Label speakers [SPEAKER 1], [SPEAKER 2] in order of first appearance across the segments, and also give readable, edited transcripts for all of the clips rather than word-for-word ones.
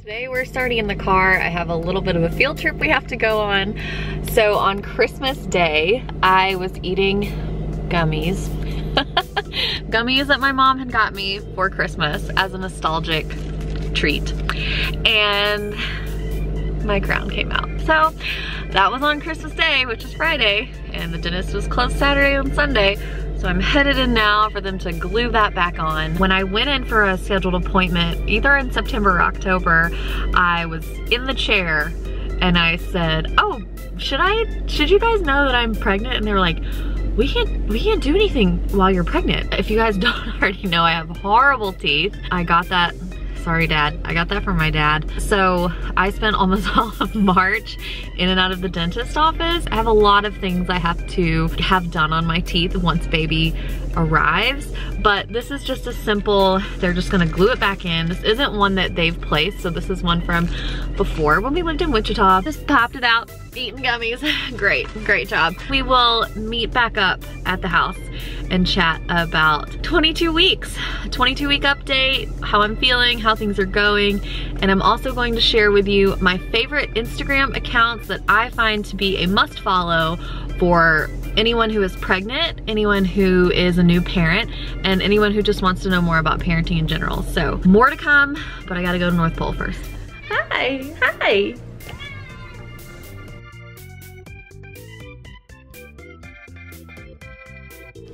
[SPEAKER 1] Today we're starting in the car. I have a little bit of a field trip we have to go on. So on Christmas Day, I was eating gummies. Gummies that my mom had got me for Christmas as a nostalgic treat. And my crown came out. So that was on Christmas Day, which is Friday, and the dentist was closed Saturday and Sunday. So I'm headed in now for them to glue that back on. When I went in for a scheduled appointment, either in September or October, I was in the chair and I said, oh, should you guys know that I'm pregnant? And they were like, we can't do anything while you're pregnant. If you guys don't already know, I have horrible teeth. I got that, sorry dad, I got that from my dad. So I spent almost all of March in and out of the dentist office. I have a lot of things I have to have done on my teeth once baby arrives, but this is just a simple, they're just gonna glue it back in. This isn't one that they've placed, so this is one from before when we lived in Wichita. Just popped it out, eating gummies. Great job. We will meet back up at the house and chat about 22 weeks. 22-week update, how I'm feeling, how things are going, and I'm also going to share with you my favorite Instagram accounts that I find to be a must follow for anyone who is pregnant, anyone who is a new parent, and anyone who just wants to know more about parenting in general. So more to come, but I gotta go to North Pole first. Hi.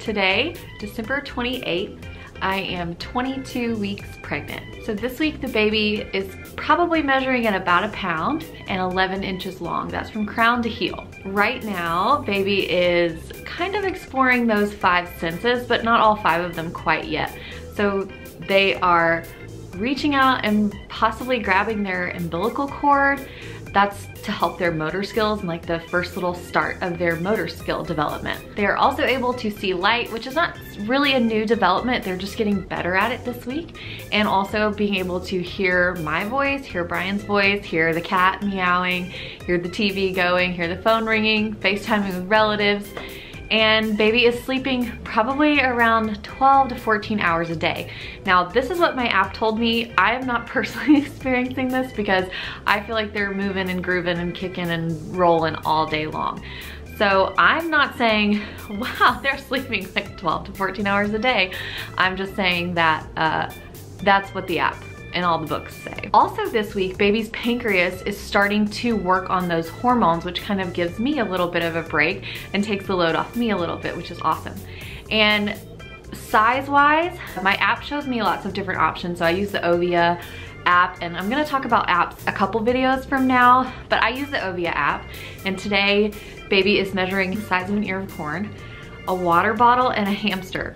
[SPEAKER 1] Today, December 28th, I am 22 weeks pregnant. So this week the baby is probably measuring at about 1 pound and 11 inches long. That's from crown to heel. Right now, baby is kind of exploring those 5 senses, but not all 5 of them quite yet. So they are reaching out and possibly grabbing their umbilical cord. That's to help their motor skills and like the first little start of their motor skill development. They are also able to see light, which is not really a new development. They're just getting better at it this week. And also being able to hear my voice, hear Brian's voice, hear the cat meowing, hear the TV going, hear the phone ringing, FaceTiming with relatives. And baby is sleeping probably around 12 to 14 hours a day. Now, this is what my app told me. I am not personally experiencing this because I feel like they're moving and grooving and kicking and rolling all day long. So I'm not saying, wow, they're sleeping like 12 to 14 hours a day. I'm just saying that that's what the app and all the books say. Also this week, baby's pancreas is starting to work on those hormones, which kind of gives me a little bit of a break and takes the load off me a little bit, which is awesome. And size-wise, my app shows me lots of different options. So I use the Ovia app, and I'm gonna talk about apps a couple videos from now, but I use the Ovia app, and today, baby is measuring the size of an ear of corn, a water bottle, and a hamster.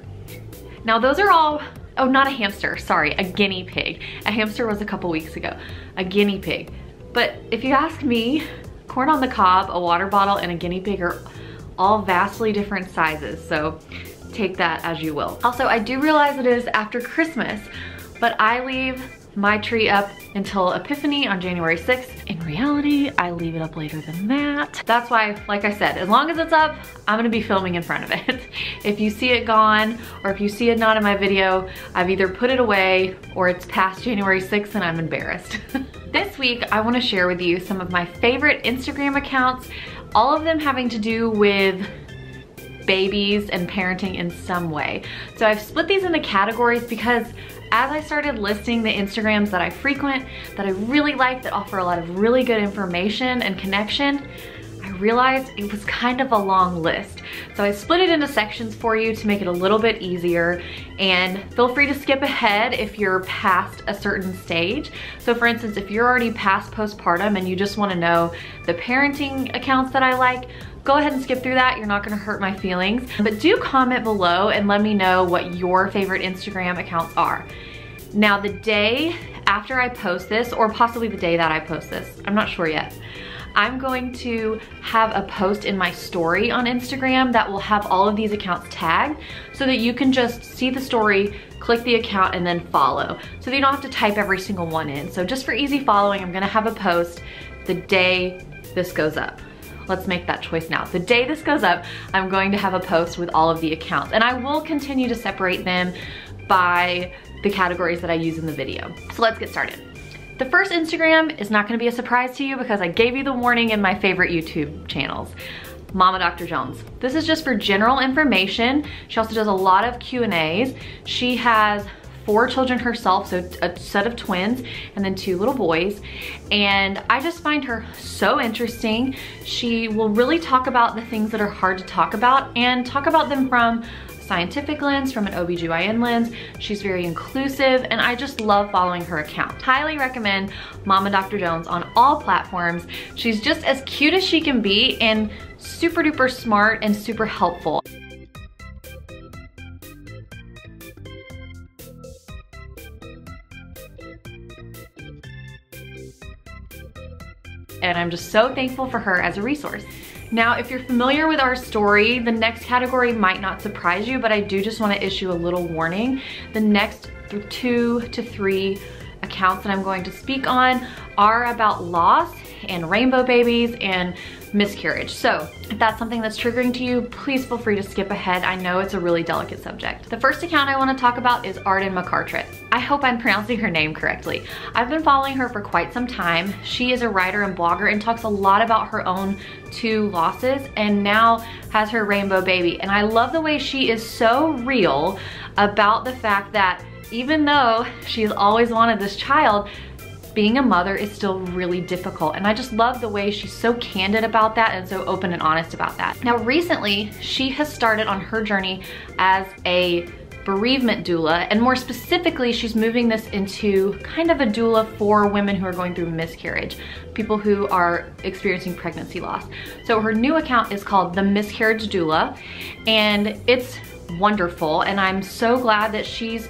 [SPEAKER 1] Now those are all, oh, not a hamster, sorry, a guinea pig. A hamster was a couple weeks ago, a guinea pig. But if you ask me, corn on the cob, a water bottle, and a guinea pig are all vastly different sizes, so take that as you will. Also, I do realize it is after Christmas, but I leave my tree up until Epiphany on January 6th. In reality, I leave it up later than that. That's why, like I said, as long as it's up, I'm gonna be filming in front of it. If you see it gone, or if you see it not in my video, I've either put it away or it's past January 6th and I'm embarrassed. This week, I wanna share with you some of my favorite Instagram accounts, all of them having to do with babies and parenting in some way. So I've split these into categories because as I started listing the Instagrams that I frequent, that I really like, that offer a lot of really good information and connection, I realized it was kind of a long list. So I split it into sections for you to make it a little bit easier, and feel free to skip ahead if you're past a certain stage. So for instance, if you're already past postpartum and you just wanna know the parenting accounts that I like, go ahead and skip through that. You're not gonna hurt my feelings. But do comment below and let me know what your favorite Instagram accounts are. Now, the day after I post this, or possibly the day that I post this, I'm not sure yet, I'm going to have a post in my story on Instagram that will have all of these accounts tagged so that you can just see the story, click the account, and then follow. So that you don't have to type every single one in. So just for easy following, I'm gonna have a post the day this goes up. Let's make that choice now. The day this goes up, I'm going to have a post with all of the accounts, and I will continue to separate them by the categories that I use in the video. So let's get started. The first Instagram is not gonna be a surprise to you because I gave you the warning in my favorite YouTube channels. Mama Dr. Jones. This is just for general information. She also does a lot of Q&As. She has 4 children herself, so a set of twins and then 2 little boys. And I just find her so interesting. She will really talk about the things that are hard to talk about and talk about them from scientific lens, from an OBGYN lens. She's very inclusive and I just love following her account. Highly recommend Mama Dr. Jones on all platforms. She's just as cute as she can be and super duper smart and super helpful. And I'm just so thankful for her as a resource. Now, if you're familiar with our story, the next category might not surprise you, but I do just want to issue a little warning. The next 2 to 3 accounts that I'm going to speak on are about loss and rainbow babies and miscarriage. So if that's something that's triggering to you, please feel free to skip ahead. I know it's a really delicate subject. The first account I want to talk about is Arden M. I hope I'm pronouncing her name correctly. I've been following her for quite some time. She is a writer and blogger and talks a lot about her own 2 losses and now has her rainbow baby. And I love the way she is so real about the fact that even though she's always wanted this child, being a mother is still really difficult. And I just love the way she's so candid about that and so open and honest about that. Now recently, she has started on her journey as a bereavement doula, and more specifically, she's moving this into kind of a doula for women who are going through miscarriage, people who are experiencing pregnancy loss. So her new account is called The Miscarriage Doula, and it's wonderful, and I'm so glad that she's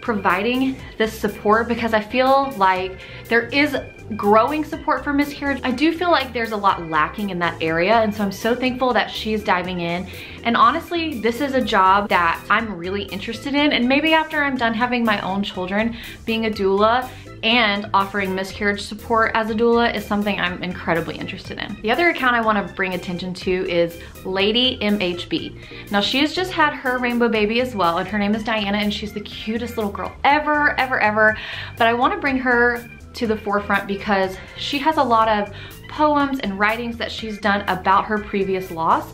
[SPEAKER 1] providing this support because I feel like there is growing support for miscarriage. I do feel like there's a lot lacking in that area, and so I'm so thankful that she's diving in. And honestly, this is a job that I'm really interested in, and maybe after I'm done having my own children, being a doula and offering miscarriage support as a doula is something I'm incredibly interested in. The other account I want to bring attention to is Lady.mhb. Now she has just had her rainbow baby as well, and her name is Diana, and she's the cutest little girl ever, ever, ever. But I want to bring her to the forefront because she has a lot of poems and writings that she's done about her previous loss,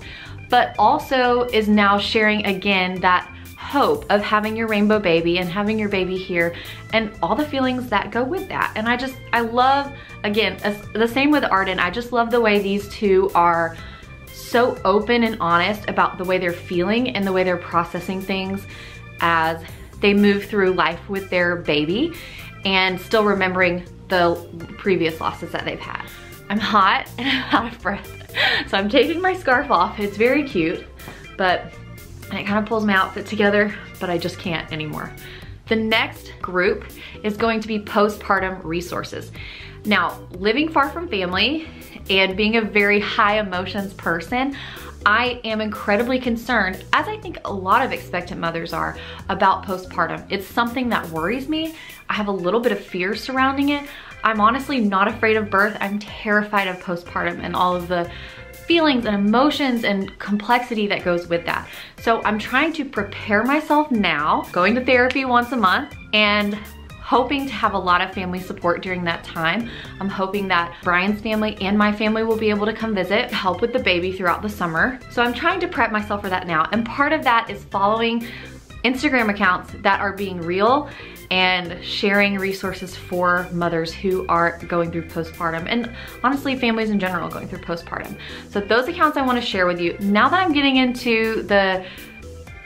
[SPEAKER 1] but also is now sharing again that hope of having your rainbow baby and having your baby here and all the feelings that go with that. And I love, again, the same with Arden, I just love the way these 2 are so open and honest about the way they're feeling and the way they're processing things as they move through life with their baby and still remembering the previous losses that they've had. I'm hot and I'm out of breath, so I'm taking my scarf off. It's very cute, but it kind of pulls my outfit together, but I just can't anymore. The next group is going to be Postpartum Resources. Now, living far from family and being a very high emotions person, I am incredibly concerned, as I think a lot of expectant mothers are, about postpartum. It's something that worries me. I have a little bit of fear surrounding it. I'm honestly not afraid of birth. I'm terrified of postpartum and all of the feelings and emotions and complexity that goes with that. So I'm trying to prepare myself now, going to therapy once a month and hoping to have a lot of family support during that time. I'm hoping that Brian's family and my family will be able to come visit, help with the baby throughout the summer. So I'm trying to prep myself for that now. And part of that is following Instagram accounts that are being real and sharing resources for mothers who are going through postpartum, and honestly families in general going through postpartum. So those accounts I want to share with you. Now that I'm getting into the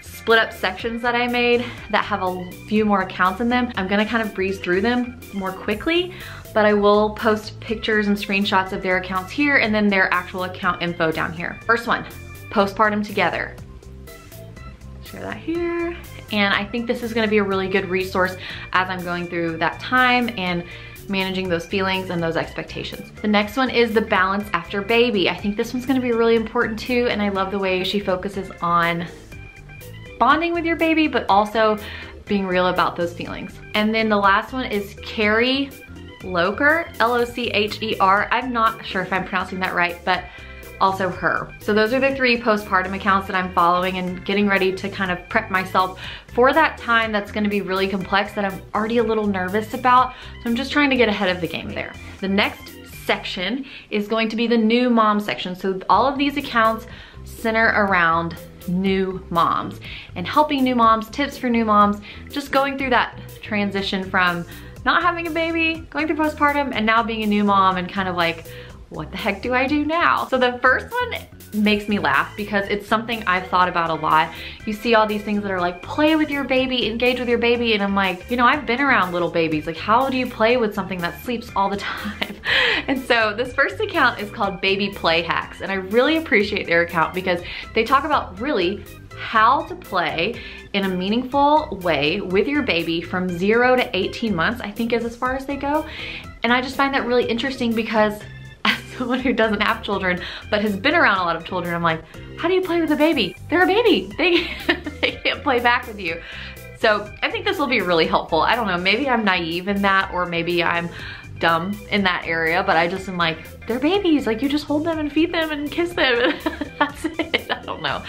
[SPEAKER 1] split up sections that I made that have a few more accounts in them, I'm gonna kind of breeze through them more quickly, but I will post pictures and screenshots of their accounts here and then their actual account info down here. First one, Postpartum Together. Share that here. And I think this is gonna be a really good resource as I'm going through that time and managing those feelings and those expectations. The next one is The Balance After Baby. I think this one's gonna be really important too, and I love the way she focuses on bonding with your baby, but also being real about those feelings. And then the last one is Karrie Locher, L-O-C-H-E-R. I'm not sure if I'm pronouncing that right, but also her. So those are the 3 postpartum accounts that I'm following and getting ready to kind of prep myself for that time that's gonna be really complex that I'm already a little nervous about. So I'm just trying to get ahead of the game there. The next section is going to be the new mom section. So all of these accounts center around new moms and helping new moms, tips for new moms, just going through that transition from not having a baby, going through postpartum, and now being a new mom and kind of like, what the heck do I do now? So the first one makes me laugh because it's something I've thought about a lot. You see all these things that are like, play with your baby, engage with your baby, and I'm like, you know, I've been around little babies. Like, how do you play with something that sleeps all the time? And so this first account is called Baby Play Hacks, and I really appreciate their account because they talk about really how to play in a meaningful way with your baby from 0 to 18 months, I think is as far as they go. And I just find that really interesting because as someone who doesn't have children but has been around a lot of children, I'm like, how do you play with a baby? They're a baby. They can't play back with you. So I think this will be really helpful. I don't know, maybe I'm naive in that, or maybe I'm dumb in that area, but I just am like, they're babies. Like, you just hold them and feed them and kiss them. That's it. I don't know.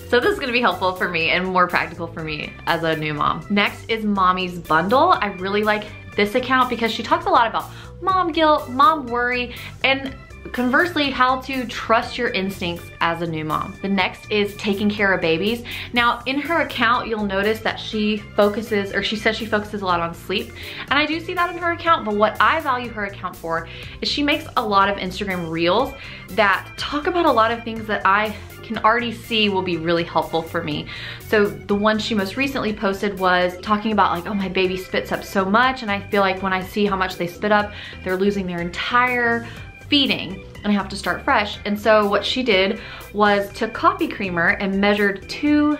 [SPEAKER 1] So this is gonna be helpful for me and more practical for me as a new mom. Next is Mommy's Bundle. I really like this account because she talks a lot about mom guilt, mom worry, and conversely, how to trust your instincts as a new mom. The next is Taking Care of Babies. Now, in her account, you'll notice that she focuses, or she says she focuses a lot on sleep. And I do see that in her account, but what I value her account for is she makes a lot of Instagram reels that talk about a lot of things that I can already see will be really helpful for me. So the one she most recently posted was talking about like, oh, my baby spits up so much, and I feel like when I see how much they spit up, they're losing their entire feeding and I have to start fresh. And so what she did was took coffee creamer and measured 2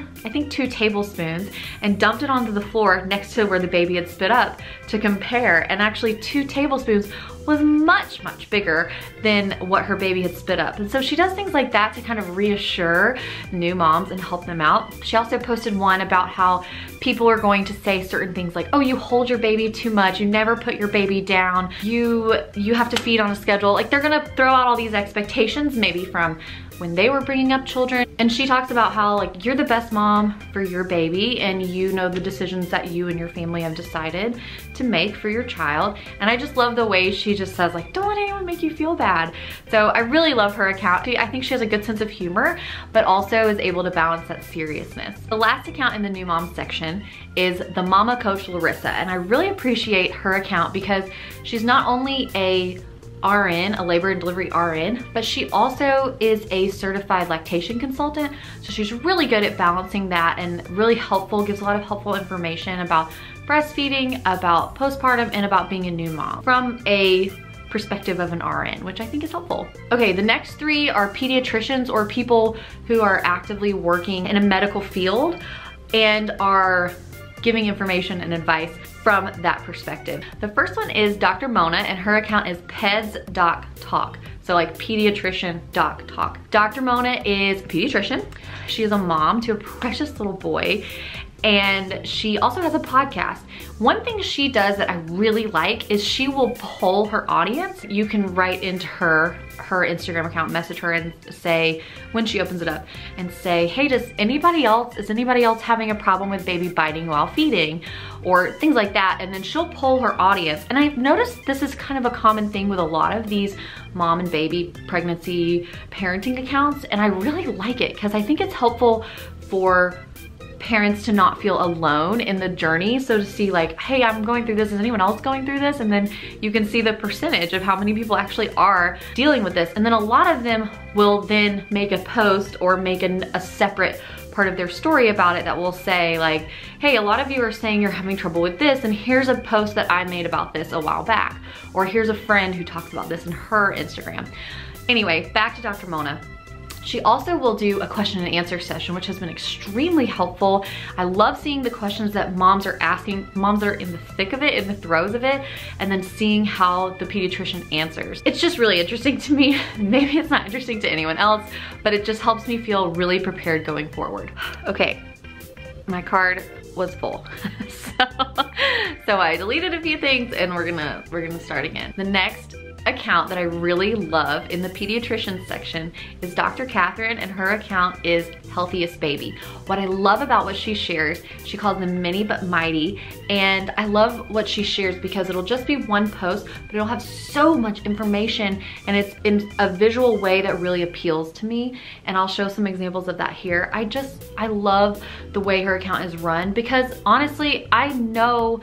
[SPEAKER 1] tablespoons and dumped it onto the floor next to where the baby had spit up to compare. And actually 2 tablespoons was much, much bigger than what her baby had spit up. And so she does things like that to kind of reassure new moms and help them out. She also posted one about how people are going to say certain things like, oh, you hold your baby too much, you never put your baby down, you have to feed on a schedule. Like, they're gonna throw out all these expectations maybe from when they were bringing up children. And she talks about how like, you're the best mom for your baby and you know the decisions that you and your family have decided to make for your child. And I just love the way she just says like, don't let anyone make you feel bad. So I really love her account. I think she has a good sense of humor, but also is able to balance that seriousness. The last account in the new mom section is the Mama Coach Larissa. And I really appreciate her account because she's not only a RN, a labor and delivery RN, but she also is a certified lactation consultant. So she's really good at balancing that and really helpful, gives a lot of helpful information about breastfeeding, about postpartum, and about being a new mom from a perspective of an RN, which I think is helpful. Okay, the next 3 are pediatricians or people who are actively working in a medical field and are giving information and advice from that perspective. The first one is Dr. Mona, and her account is Peds Doc Talk. So like pediatrician doc talk. Dr. Mona is a pediatrician. She is a mom to a precious little boy, and she also has a podcast. One thing she does that I really like is she will poll her audience. You can write into her Instagram account, message her and say, when she opens it up, and say, hey, is anybody else having a problem with baby biting while feeding? Or things like that. And then she'll poll her audience. And I've noticed this is kind of a common thing with a lot of these mom and baby pregnancy parenting accounts. And I really like it because I think it's helpful for parents to not feel alone in the journey. So to see like, hey, I'm going through this, is anyone else going through this? And then you can see the percentage of how many people actually are dealing with this. And then a lot of them will then make a post or make a separate part of their story about it that will say like, hey, a lot of you are saying you're having trouble with this, and here's a post that I made about this a while back. Or here's a friend who talks about this in her Instagram. Anyway, back to Dr. Mona. She also will do a question and answer session, which has been extremely helpful. I love seeing the questions that moms are asking, moms that are in the thick of it, in the throes of it, and then seeing how the pediatrician answers. It's just really interesting to me. Maybe it's not interesting to anyone else, but it just helps me feel really prepared going forward. Okay, my card was full. so I deleted a few things and we're gonna start again. The next account that I really love in the pediatrician section is Dr. Cathryn, and her account is Healthiest Baby. What I love about what she shares, she calls them mini but mighty, and I love what she shares because it'll just be one post, but it'll have so much information, and it's in a visual way that really appeals to me, and I'll show some examples of that here. I love the way her account is run because honestly, I know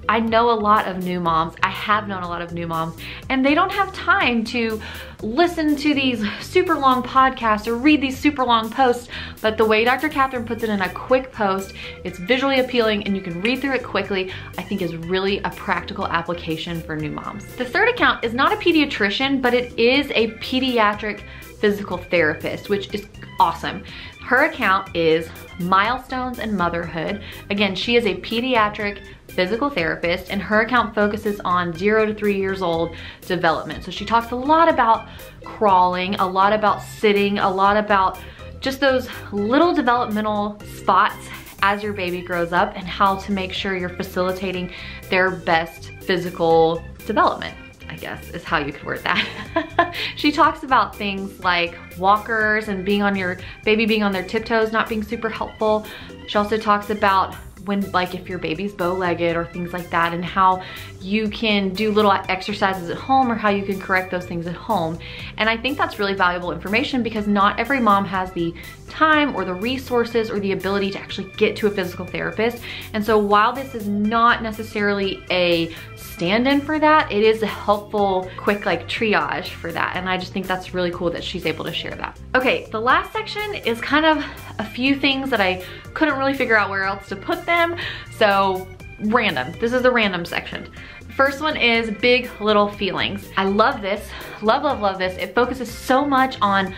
[SPEAKER 1] a lot of new moms. I have known a lot of new moms, and they don't have time to listen to these super long podcasts or read these super long posts, but the way Dr. Cathryn puts it in a quick post, it's visually appealing and you can read through it quickly, I think is really a practical application for new moms. The third account is not a pediatrician, but it is a pediatric physical therapist, which is awesome. Her account is Milestones and Motherhood. Again, she is a pediatric physical therapist, and her account focuses on 0 to 3 years old development. So she talks a lot about crawling, a lot about sitting, a lot about just those little developmental spots as your baby grows up and how to make sure you're facilitating their best physical development, I guess is how you could word that. She talks about things like walkers and being on your baby being on their tiptoes not being super helpful. She also talks about when, like, if your baby's bow-legged or things like that, and how you can do little exercises at home or how you can correct those things at home. And I think that's really valuable information because not every mom has the time or the resources or the ability to actually get to a physical therapist. And so while this is not necessarily a stand-in for that, it is a helpful, quick like triage for that. And I just think that's really cool that she's able to share that. Okay, the last section is kind of a few things that I couldn't really figure out where else to put them. So random, this is the random section. The first one is big little feelings. I love this, love, love, love this. It focuses so much on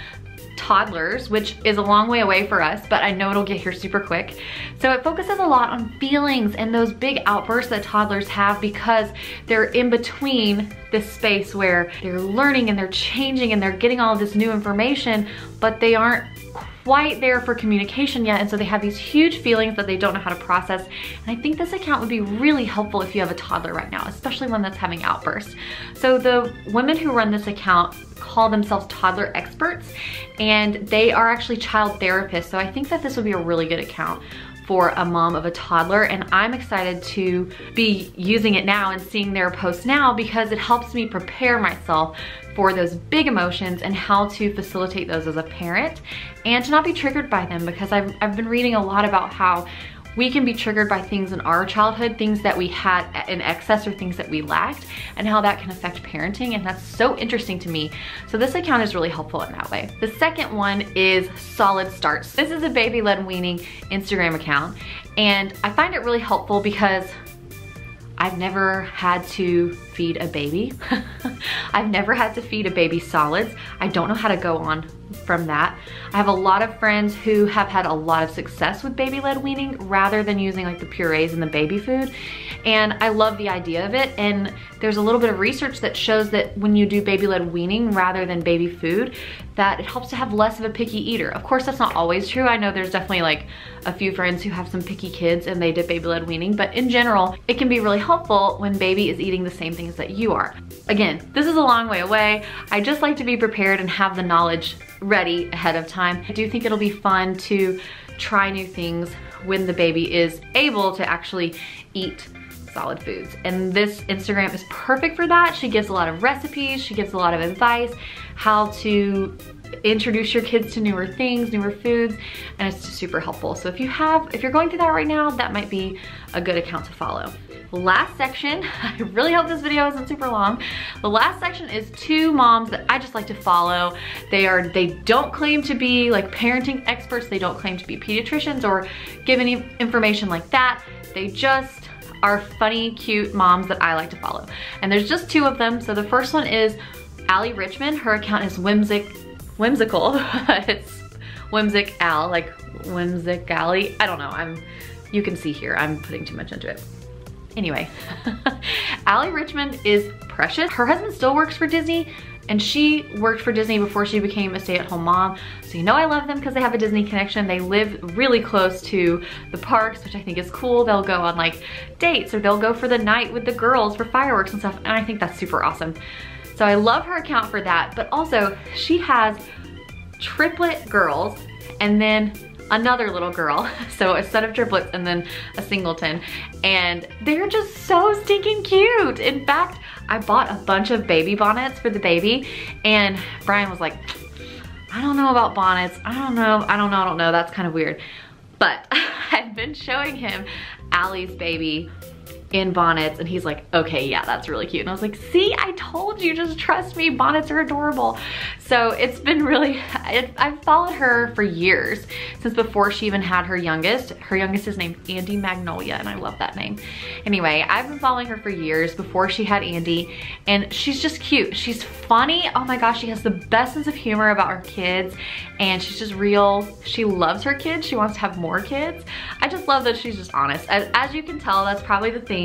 [SPEAKER 1] toddlers, which is a long way away for us, but I know it'll get here super quick. So it focuses a lot on feelings and those big outbursts that toddlers have because they're in between this space where they're learning and they're changing and they're getting all of this new information, but they aren't quite there for communication yet, and so they have these huge feelings that they don't know how to process. And I think this account would be really helpful if you have a toddler right now, especially one that's having outbursts. So the women who run this account call themselves toddler experts, and they are actually child therapists. So I think that this would be a really good account for a mom of a toddler, and I'm excited to be using it now and seeing their posts now because it helps me prepare myself for those big emotions and how to facilitate those as a parent and to not be triggered by them, because I've been reading a lot about how we can be triggered by things in our childhood, things that we had in excess or things that we lacked, and how that can affect parenting, and that's so interesting to me. So this account is really helpful in that way. The second one is Solid Starts. This is a baby-led weaning Instagram account, and I find it really helpful because I've never had to feed a baby. I've never had to feed a baby solids. I don't know how to go on from that. I have a lot of friends who have had a lot of success with baby-led weaning rather than using like the purees and the baby food. And I love the idea of it. And there's a little bit of research that shows that when you do baby-led weaning rather than baby food, that it helps to have less of a picky eater. Of course, that's not always true. I know there's definitely like a few friends who have some picky kids and they did baby-led weaning, but in general, it can be really helpful when baby is eating the same things that you are. Again, this is a long way away. I just like to be prepared and have the knowledge ready ahead of time. I do think it'll be fun to try new things when the baby is able to actually eat solid foods. And this Instagram is perfect for that. She gives a lot of recipes, she gives a lot of advice, how to introduce your kids to newer things, newer foods, and it's just super helpful. So if you're going through that right now, that might be a good account to follow. Last section, I really hope this video isn't super long. The last section is two moms that I just like to follow. They don't claim to be like parenting experts. They don't claim to be pediatricians or give any information like that. They just are funny, cute moms that I like to follow. And there's just two of them. So the first one is Allie Richmond. Her account is whimsical. It's Whimsic Al, like Whimsic Allie. I don't know, you can see here, I'm putting too much into it. Anyway, Allie Richmond is precious. Her husband still works for Disney, and she worked for Disney before she became a stay-at-home mom. So you know I love them because they have a Disney connection. They live really close to the parks, which I think is cool. They'll go on like dates, or they'll go for the night with the girls for fireworks and stuff, and I think that's super awesome. So I love her account for that, but also she has triplet girls and then another little girl. So a set of triplets and then a singleton. And they're just so stinking cute. In fact, I bought a bunch of baby bonnets for the baby and Brian was like, I don't know about bonnets. I don't know. That's kind of weird. But I've been showing him Allie's baby in bonnets and he's like, okay, yeah, that's really cute. And I was like, see, I told you, just trust me, bonnets are adorable. So it's been really, I've followed her for years, since before she even had her youngest. Her youngest is named Andy Magnolia and I love that name. Anyway, I've been following her for years before she had Andy and she's just cute. She's funny. Oh my gosh, she has the best sense of humor about her kids and she's just real. She loves her kids. She wants to have more kids. I just love that she's just honest. As you can tell, that's probably the theme.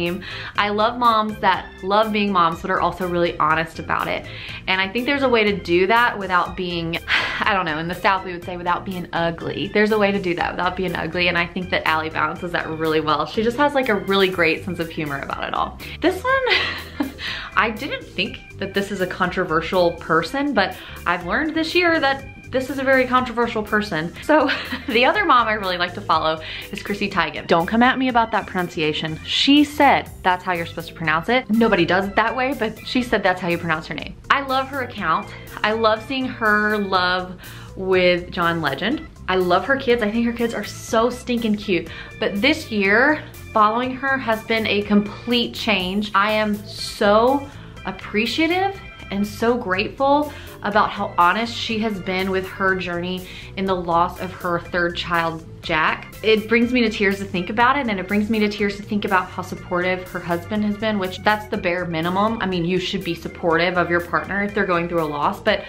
[SPEAKER 1] I love moms that love being moms but are also really honest about it. And I think there's a way to do that without being, I don't know, in the South we would say without being ugly. There's a way to do that without being ugly and I think that Allie balances that really well. She just has like a really great sense of humor about it all. This one, I didn't think that this is a controversial person, but I've learned this year that this is a very controversial person. So the other mom I really like to follow is Chrissy Teigen. Don't come at me about that pronunciation. She said that's how you're supposed to pronounce it. Nobody does it that way, but she said that's how you pronounce her name. I love her account. I love seeing her love with John Legend. I love her kids. I think her kids are so stinking cute. But this year, following her has been a complete change. I am so appreciative and so grateful about how honest she has been with her journey in the loss of her third child, Jack. It brings me to tears to think about it, and it brings me to tears to think about how supportive her husband has been, which that's the bare minimum. I mean, you should be supportive of your partner if they're going through a loss, but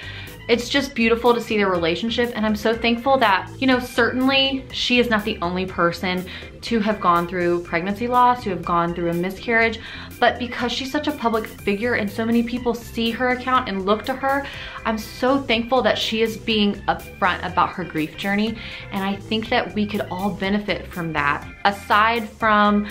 [SPEAKER 1] it's just beautiful to see their relationship, and I'm so thankful that, you know, certainly she is not the only person to have gone through pregnancy loss, to have gone through a miscarriage, but because she's such a public figure and so many people see her account and look to her, I'm so thankful that she is being upfront about her grief journey, and I think that we could all benefit from that. Aside from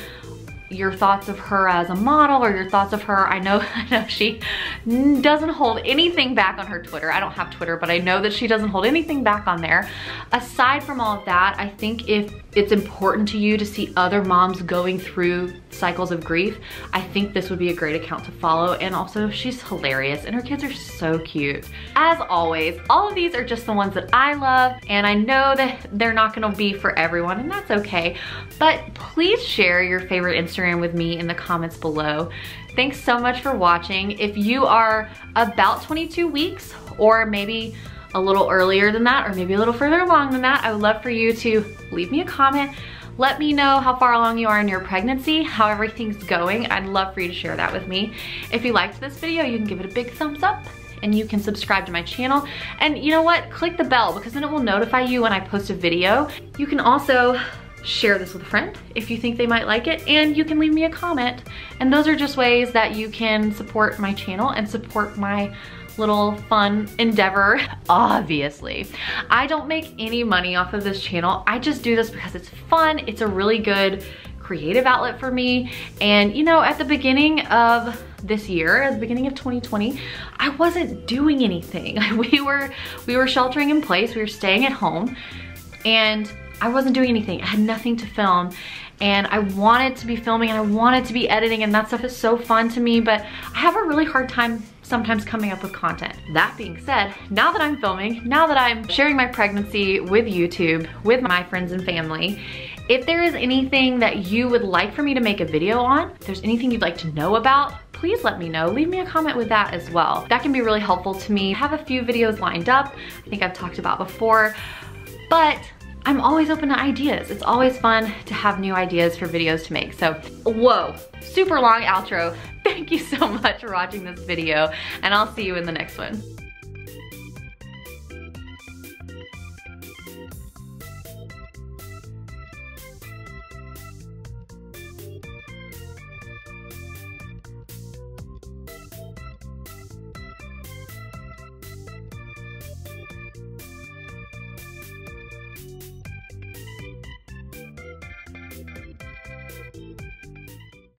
[SPEAKER 1] your thoughts of her as a model or your thoughts of her, I know she doesn't hold anything back on her Twitter. I don't have Twitter, but I know that she doesn't hold anything back on there. Aside from all of that, I think if it's important to you to see other moms going through cycles of grief, I think this would be a great account to follow. And also, she's hilarious and her kids are so cute. As always, all of these are just the ones that I love, and I know that they're not gonna be for everyone, and that's okay. But please share your favorite Instagram with me in the comments below. Thanks so much for watching. If you are about 22 weeks or maybe a little earlier than that or maybe a little further along than that, I would love for you to leave me a comment. Let me know how far along you are in your pregnancy, how everything's going. I'd love for you to share that with me. If you liked this video, you can give it a big thumbs up and you can subscribe to my channel. And you know what? Click the bell because then it will notify you when I post a video. You can also share this with a friend if you think they might like it, and you can leave me a comment. And those are just ways that you can support my channel and support my little fun endeavor. Obviously, I don't make any money off of this channel. I just do this because it's fun. It's a really good creative outlet for me. And you know, at the beginning of this year, at the beginning of 2020, I wasn't doing anything. We were sheltering in place. We were staying at home and I wasn't doing anything. I had nothing to film and I wanted to be filming and I wanted to be editing, and that stuff is so fun to me, but I have a really hard time sometimes coming up with content. That being said, now that I'm filming, now that I'm sharing my pregnancy with YouTube, with my friends and family, if there is anything that you would like for me to make a video on, if there's anything you'd like to know about, please let me know. Leave me a comment with that as well. That can be really helpful to me. I have a few videos lined up, I think I've talked about before, but I'm always open to ideas. It's always fun to have new ideas for videos to make. So, whoa, super long outro. Thank you so much for watching this video, and I'll see you in the next one.